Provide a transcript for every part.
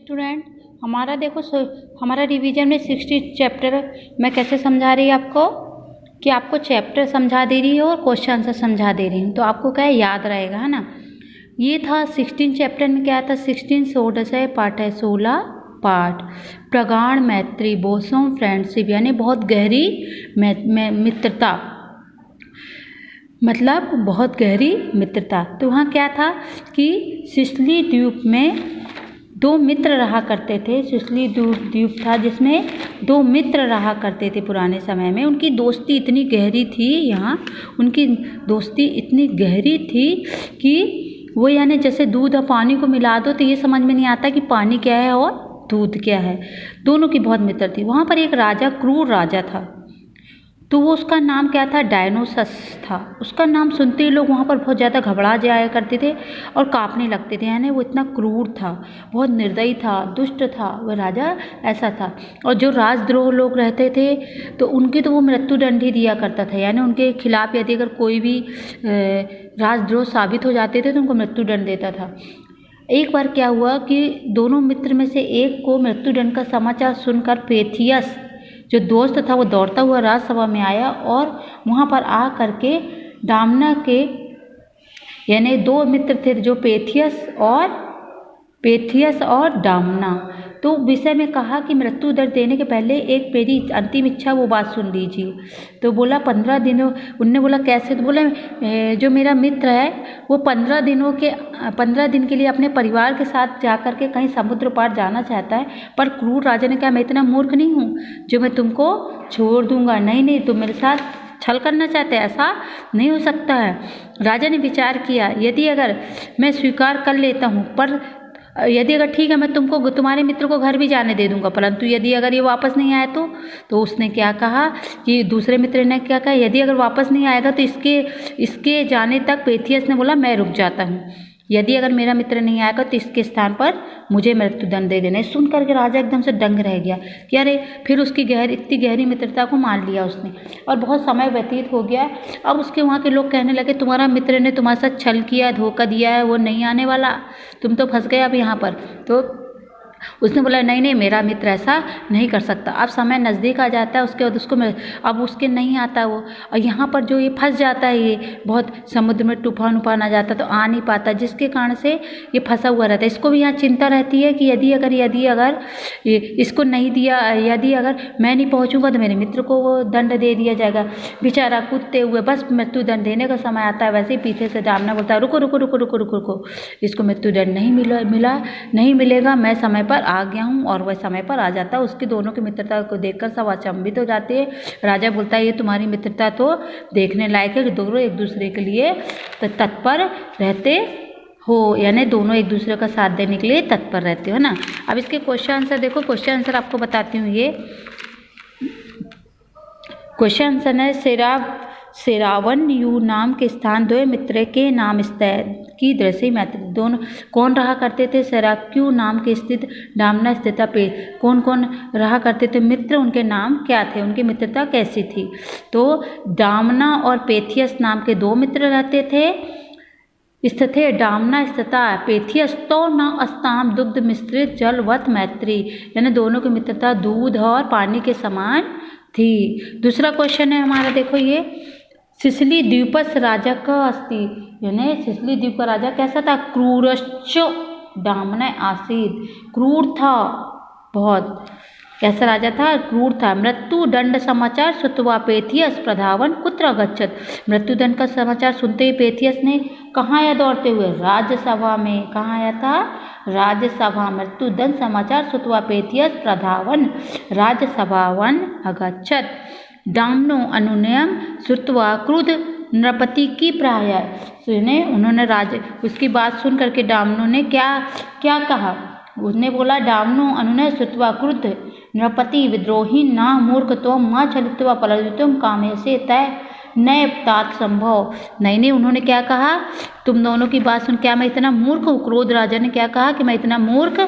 Student, हमारा देखो हमारा रिवीजन में 60 चैप्टर मैं कैसे समझा रही आपको कि आपको चैप्टर समझा दे रही हूँ और क्वेश्चन आंसर समझा दे रही हूँ, तो आपको क्या है याद रहेगा, है ना। ये था 16 चैप्टर में क्या था, 16 16 है पाठ है 16 पाठ प्रगाढ़ मैत्री बोसोम फ्रेंडशिप, यानी बहुत गहरी मित्रता, मतलब बहुत गहरी मित्रता। तो वहाँ क्या था कि सिसिली द्वीप में दो मित्र रहा करते थे। सिसिली द्वीप था जिसमें दो मित्र रहा करते थे पुराने समय में। उनकी दोस्ती इतनी गहरी थी, यहाँ उनकी दोस्ती इतनी गहरी थी कि वो यानी जैसे दूध और पानी को मिला दो तो ये समझ में नहीं आता कि पानी क्या है और दूध क्या है। दोनों की बहुत मित्र थी। वहाँ पर एक राजा, क्रूर राजा था, तो वो उसका नाम क्या था, डायनोसस था। उसका नाम सुनते ही लोग वहाँ पर बहुत ज़्यादा घबरा जाया करते थे और कांपने लगते थे, यानी वो इतना क्रूर था, बहुत निर्दयी था, दुष्ट था, वह राजा ऐसा था। और जो राजद्रोह लोग रहते थे तो उनकी तो वो मृत्युदंड ही दिया करता था, यानी उनके खिलाफ यदि अगर कोई भी राजद्रोह साबित हो जाते थे तो उनको मृत्युदंड देता था। एक बार क्या हुआ कि दोनों मित्र में से एक को मृत्युदंड का समाचार सुनकर पेथियस जो दोस्त था वो दौड़ता हुआ राजसभा में आया और वहाँ पर आ करके डामना के, यानी दो मित्र थे जो पेथियस और डामना, तो विषय में कहा कि मृत्यु दंड देने के पहले एक मेरी अंतिम इच्छा वो बात सुन लीजिए। तो बोला 15 दिनों, उनने बोला कैसे, तो बोला जो मेरा मित्र है वो 15 दिन के लिए अपने परिवार के साथ जाकर के कहीं समुद्र पार जाना चाहता है। पर क्रूर राजा ने कहा मैं इतना मूर्ख नहीं हूँ जो मैं तुमको छोड़ दूंगा, नहीं तुम मेरे साथ छल करना चाहते हैं, ऐसा नहीं हो सकता है। राजा ने विचार किया, यदि अगर मैं स्वीकार कर लेता हूँ, पर यदि अगर ठीक है मैं तुमको तुम्हारे मित्र को घर भी जाने दे दूंगा, परंतु यदि अगर ये वापस नहीं आए तो उसने क्या कहा कि दूसरे मित्र ने क्या कहा, यदि अगर वापस नहीं आएगा तो इसके जाने तक पेथियस ने बोला मैं रुक जाता हूँ, यदि अगर मेरा मित्र नहीं आएगा तो इसके स्थान पर मुझे मृत्युदंड दे देना। सुन करके राजा एकदम से दंग रह गया कि अरे, फिर उसकी इतनी गहरी मित्रता को मान लिया उसने। और बहुत समय व्यतीत हो गया। अब उसके वहाँ के लोग कहने लगे तुम्हारा मित्र ने तुम्हारे साथ छल किया, धोखा दिया है, वो नहीं आने वाला, तुम तो फंस गए अब यहाँ पर। तो उसने बोला नहीं मेरा मित्र ऐसा नहीं कर सकता। अब समय नज़दीक आ जाता है, उसके बाद उसको अब उसके नहीं आता वो, और यहाँ पर जो ये फंस जाता है, ये बहुत समुद्र में तूफान आ जाता तो आ नहीं पाता, जिसके कारण से ये फंसा हुआ रहता है। इसको भी यहाँ चिंता रहती है कि यदि अगर ये इसको नहीं दिया, यदि अगर मैं नहीं पहुँचूंगा तो मेरे मित्र को वो दंड दे दिया जाएगा। बेचारा कूदते हुए बस मृत्यु दंड देने का समय आता है, वैसे ही पीछे से डामना बोलता है रुको, इसको मृत्यु दंड नहीं मिलेगा, मैं समय पर आ गया हूँ। और वह समय पर आ जाता है। उसकी दोनों की मित्रता को देखकर सब अचंभित हो जाते हैं। राजा बोलता है ये तुम्हारी मित्रता तो देखने लायक है, दोनों एक दूसरे के लिए तत्पर रहते हो, यानी दोनों एक दूसरे का साथ देने के लिए तत्पर रहते हो ना। अब इसके क्वेश्चन आंसर देखो, क्वेश्चन आंसर आपको बताती हूँ। ये क्वेश्चन आंसर है सेरावन यू नाम के स्थान दो मित्र के नाम की दृश्य मैत्री, दोनों कौन रहा करते थे, सेराक्यू नाम के स्थित डामना स्थित पे कौन रहा करते थे मित्र, उनके नाम क्या थे, उनकी मित्रता कैसी थी। तो डामना और पेथियस नाम के दो मित्र रहते थे, स्थित डामना स्थिता पेथियस तो न अस्ताम दुग्ध मिश्रित जलवत मैत्री, यानी दोनों की मित्रता दूध और पानी के समान थी। दूसरा क्वेश्चन है हमारा, देखो ये सिसिली द्वीपस राजा का अस्ति, यानी सिसिली द्वीप का राजा कैसा था, क्रूरश्च डामना आसीद, क्रूर था बहुत। कैसा राजा था, क्रूर था। मृत्यु दंड समाचार श्रुत्वा पेथियस प्रधावन कुत्र गच्छत, मृत्यु दंड का समाचार सुनते ही पेथियस ने कहाँ आया दौड़ते हुए, राज्यसभा में। कहाँ आया था, राज्यसभा। मृत्यु दंड समाचार श्रुत्वा पेथियस प्रधावन राज्यसभावन अगच्छत, डामनो अनुनयम श्रुत्वा क्रुद्ध नृपति की प्राय, सुने उन्होंने उसकी बात सुन करके डामनो ने क्या कहा, उसने बोला डामनो अनुनय श्रुत्वा क्रुद्ध नृपति विद्रोही ना मूर्ख तो माँ चलित्वा पलयुतुम कामे से तय नय तात संभव, नहीं उन्होंने क्या कहा, तुम दोनों की बात सुन, क्या मैं इतना मूर्ख हूँ। क्रोध राजा ने क्या कहा कि मैं इतना मूर्ख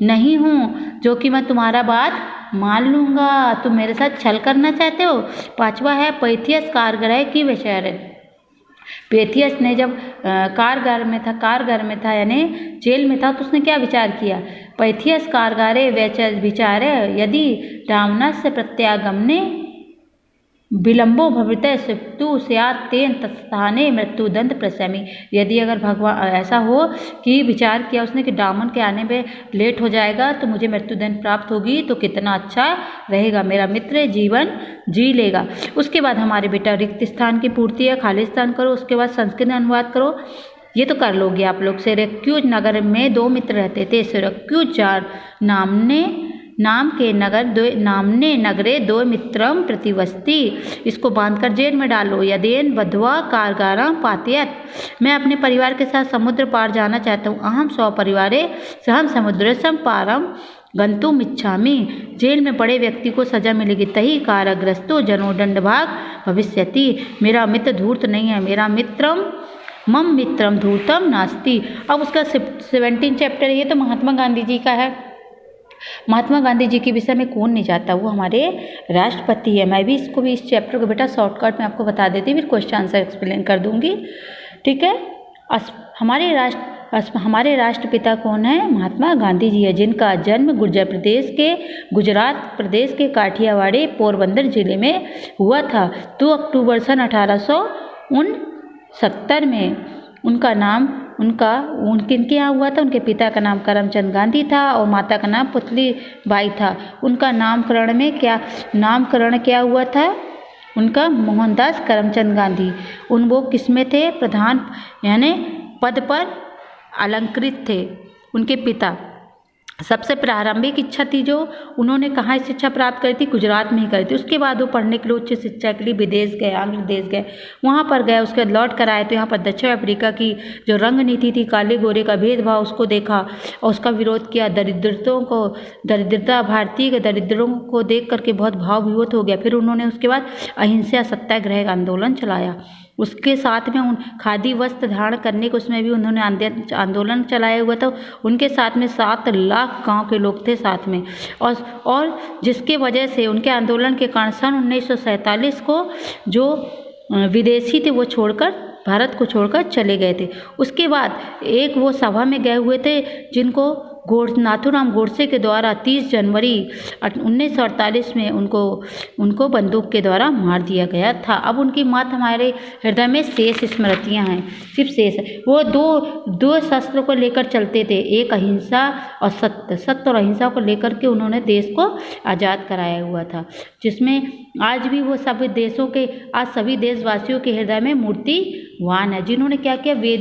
नहीं हूँ जो कि मैं तुम्हारा बात मान लूँगा, तुम मेरे साथ छल करना चाहते हो। पांचवा है पेथियस कारगृह की विषय, पेथियस ने जब कारागार में था यानी जेल में था, तो उसने क्या विचार किया? पैथियस कारागारे विचारे यदि रावणस्य प्रत्यागमने विलंबो भवितः सुप्तु स्यात् तेन तत्स्थाने मृत्युदंड प्रशमि। यदि अगर भगवान ऐसा हो कि विचार किया उसने कि डामन के आने में लेट हो जाएगा तो मुझे मृत्युदंड प्राप्त होगी, तो कितना अच्छा रहेगा, मेरा मित्र जीवन जी लेगा। उसके बाद हमारे बेटा रिक्त स्थान की पूर्ति है, खाली स्थान करो, उसके बाद संस्कृत में अनुवाद करो, ये तो कर लोगे आप लोग। सिरक्यूज नगर में 2 मित्र रहते थे, सिरक्यूज नाम के नामने नगरे 2 मित्रम प्रतिवस्ती। इसको बांधकर जेल में डालो। यदेन बधवा कारगारम पातयत, मैं अपने परिवार के साथ समुद्र पार जाना चाहता हूँ। अहम स्वपरिवारे सहम समुद्रसम पारम गंतुम इच्छामि, जेल में पड़े व्यक्ति को सजा मिलेगी। तही काराग्रस्तो जनोदंड भाग भविष्यति, मेरा मित्र धूर्त नहीं है, मेरा मित्रम मम मित्रम धूर्तम नास्ति। अब उसका 17 चैप्टर ये तो महात्मा गांधी जी का है। महात्मा गांधी जी के विषय में कौन नहीं जानता, वो हमारे राष्ट्रपति है। मैं भी इस चैप्टर को बेटा शॉर्टकट में आपको बता देती, फिर क्वेश्चन आंसर एक्सप्लेन कर दूंगी, ठीक है। हमारे राष्ट्रपिता कौन है? महात्मा गांधी जी है, जिनका जन्म गुजरात प्रदेश के काठियावाड़ी पोरबंदर जिले में हुआ था 2 अक्टूबर सन 1869 में। उनके यहाँ हुआ था। उनके पिता का नाम करमचंद गांधी था और माता का नाम पुतली बाई था। उनका नामकरण क्या हुआ था? उनका मोहनदास करमचंद गांधी। वो किस में थे? प्रधान यानी पद पर अलंकृत थे उनके पिता। सबसे प्रारंभिक इच्छा थी जो उन्होंने कहाँ शिक्षा प्राप्त करी थी? गुजरात में ही करी थी। उसके बाद वो पढ़ने के लिए उच्च शिक्षा के लिए विदेश गए, आंध्र प्रदेश गए, वहाँ पर गए। उसके बाद लौट कर आए तो यहाँ पर दक्षिण अफ्रीका की जो रंग नीति थी, काले गोरे का भेदभाव, उसको देखा और उसका विरोध किया। भारतीय के दरिद्रों को देख करके बहुत भाव विभोत हो गया। फिर उन्होंने उसके बाद अहिंसा सत्याग्रह का आंदोलन चलाया। उसके साथ में उन खादी वस्त्र धारण करने को, उसमें भी उन्होंने आंदोलन चलाया हुआ था। उनके साथ में 7 लाख गांव के लोग थे साथ में, और जिसके वजह से उनके आंदोलन के कारण सन 1947 को जो विदेशी थे वो भारत को छोड़कर चले गए थे। उसके बाद एक वो सभा में गए हुए थे जिनको नाथूराम गोडसे के द्वारा 30 जनवरी 1948 में उनको बंदूक के द्वारा मार दिया गया था। अब उनकी मौत हमारे हृदय में शेष स्मृतियां हैं, सिर्फ शेष है। वो दो शस्त्रों को लेकर चलते थे, एक अहिंसा और सत्य और अहिंसा को लेकर के उन्होंने देश को आज़ाद कराया हुआ था, जिसमें आज भी वो सभी सभी देशवासियों के हृदय में मूर्तिवान है, जिन्होंने क्या किया? वे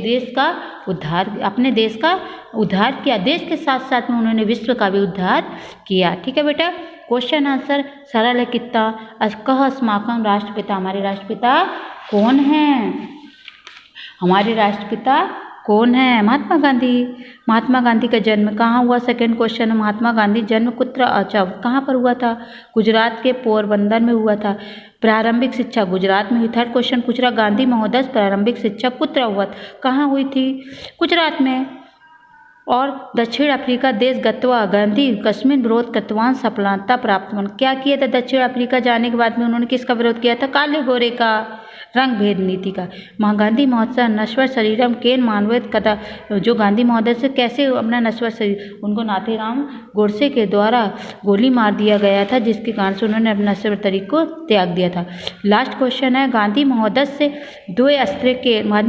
अपने देश का उद्धार किया। देश के साथ साथ में उन्होंने विश्व का भी उद्धार किया। ठीक है बेटा, क्वेश्चन आंसर सरल है कितना। कह अस्माकं राष्ट्रपिता, हमारे राष्ट्रपिता कौन हैं? हमारे राष्ट्रपिता कौन है? महात्मा गांधी। महात्मा गांधी का जन्म कहाँ हुआ? सेकंड क्वेश्चन है, महात्मा गांधी जन्म कुत्र कहाँ पर हुआ था? गुजरात के पोरबंदर में हुआ था। प्रारंभिक शिक्षा गुजरात में हुई। थर्ड क्वेश्चन पूछ रहा, गांधी महोदय प्रारंभिक शिक्षा कुत्र हुआ? कहाँ हुई थी? गुजरात में। और दक्षिण अफ्रीका देश गत्वा गांधी कश्मीर विरोध कृतवान सफलता प्राप्त। क्या किया था? दक्षिण अफ्रीका जाने के बाद में उन्होंने किसका विरोध किया था? काले गोरे का, रंग भेद नीति का। गांधी महोत्सव नश्वर शरीरम केन मानवेद कथा, जो गांधी महोदय से कैसे अपना नश्वर शरीर, उनको नाथूराम गोडसे के द्वारा गोली मार दिया गया था, जिसके कारण से उन्होंने अपना नश्वर तरीक को त्याग दिया था। लास्ट क्वेश्चन है, गांधी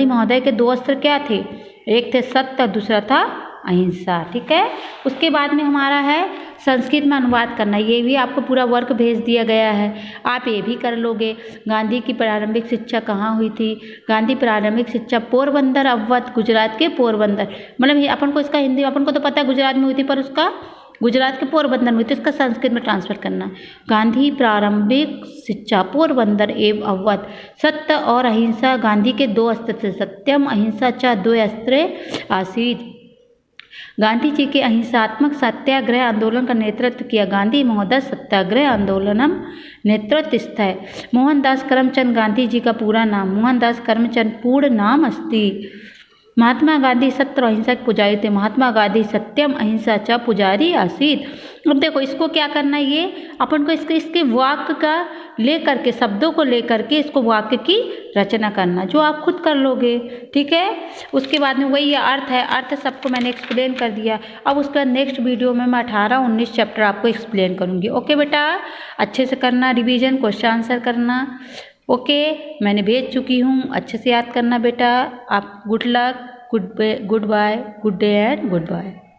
महोदय के 2 अस्त्र क्या थे? एक थे सत्य, दूसरा था अहिंसा। ठीक है, उसके बाद में हमारा है संस्कृत में अनुवाद करना। ये भी आपको पूरा वर्क भेज दिया गया है, आप ये भी कर लोगे। गांधी की प्रारंभिक शिक्षा कहाँ हुई थी? गांधी प्रारंभिक शिक्षा पोरबंदर अवध, गुजरात के पोरबंदर। मतलब अपन को इसका हिंदी, अपन को तो पता है गुजरात में हुई थी, पर उसका गुजरात के पोरबंदर में हुई थी, इसका संस्कृत में ट्रांसफर करना। गांधी प्रारंभिक शिक्षा पोरबंदर एवं अवध। सत्य और अहिंसा गांधी के 2 अस्त्र थे, सत्यम अहिंसा च 2 अस्त्रे आसीत्। गांधी जी के अहिंसात्मक सत्याग्रह आंदोलन का नेतृत्व किया। गांधी महोदय सत्याग्रह आंदोलनम नेतृत्व है। मोहनदास करमचंद गांधी जी का पूरा नाम मोहनदास करमचंद पूर्ण नाम अस्ति। महात्मा गांधी सत्य और अहिंसा के पुजारी थे। महात्मा गांधी सत्यम अहिंसा च पुजारी आसीत्। अब देखो इसको क्या करना है, ये अपन को इसके वाक्य का ले करके, शब्दों को ले करके इसको वाक्य की रचना करना, जो आप खुद कर लोगे। ठीक है, उसके बाद में वही अर्थ है, अर्थ सबको मैंने एक्सप्लेन कर दिया। अब उसके बाद नेक्स्ट वीडियो में मैं 18-19 चैप्टर आपको एक्सप्लेन करूँगी। ओके बेटा, अच्छे से करना रिवीजन, क्वेश्चन आंसर करना। ओके, मैंने भेज चुकी हूँ, अच्छे से याद करना बेटा। आप good luck, good bye, good day and good bye.